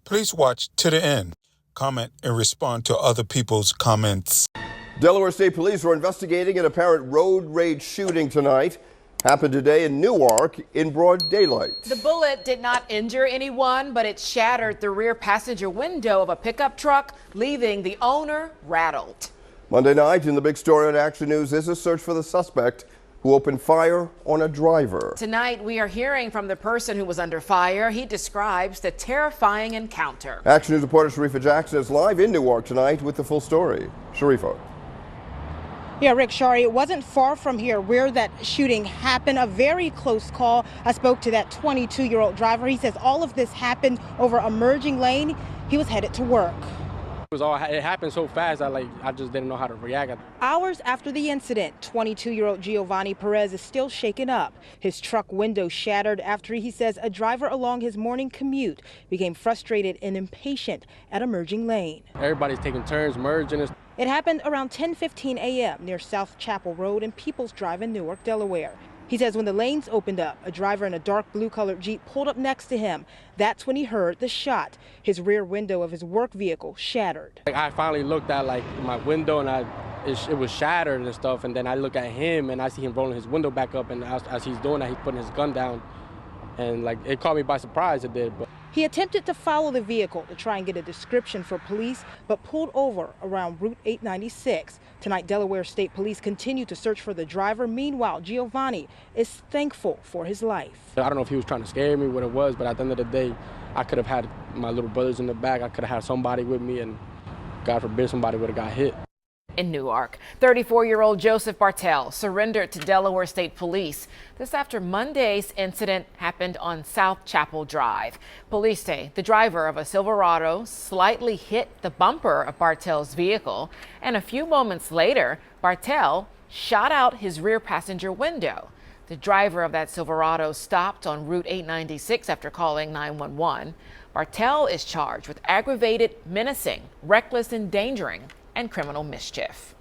Please watch to the end. Comment and respond to other people's comments. Delaware State Police are investigating an apparent road rage shooting tonight. Happened today in Newark in broad daylight. The bullet did not injure anyone, but it shattered the rear passenger window of a pickup truck, leaving the owner rattled. Monday night in the big story on Action News is a search for the suspect who opened fire on a driver. Tonight, we are hearing from the person who was under fire. He describes the terrifying encounter. Action News reporter Sharifa Jackson is live in Newark tonight with the full story. Sharifa. Yeah, Rick, Shari, it wasn't far from here where that shooting happened, a very close call. I spoke to that 22-year-old driver. He says all of this happened over a merging lane. He was headed to work. It happened so fast, I just didn't know how to react. Hours after the incident, 22-year-old Giovanni Perez is still shaken up. His truck window shattered after he says a driver along his morning commute became frustrated and impatient at a merging lane. Everybody's taking turns merging. It happened around 10:15 a.m. near South Chapel Road and Peoples Drive in Newark, Delaware. He says when the lanes opened up, a driver in a dark blue colored Jeep pulled up next to him. That's when he heard the shot. His rear window of his work vehicle shattered. I finally looked at my window and it was shattered and stuff. And then I look at him and I see him rolling his window back up. And as he's doing that, he's putting his gun down. And it caught me by surprise, it did. But he attempted to follow the vehicle to try and get a description for police, but pulled over around Route 896. Tonight, Delaware State Police continue to search for the driver. Meanwhile, Giovanni is thankful for his life. I don't know if he was trying to scare me, what it was, but at the end of the day, I could have had my little brothers in the back. I could have had somebody with me, and God forbid somebody would have got hit. In Newark, 34-year-old Joseph Bartell surrendered to Delaware State Police. This after Monday's incident happened on South Chapel Drive. Police say the driver of a Silverado slightly hit the bumper of Bartell's vehicle, and a few moments later, Bartell shot out his rear passenger window. The driver of that Silverado stopped on Route 896 after calling 911. Bartell is charged with aggravated menacing, reckless endangering, and criminal mischief.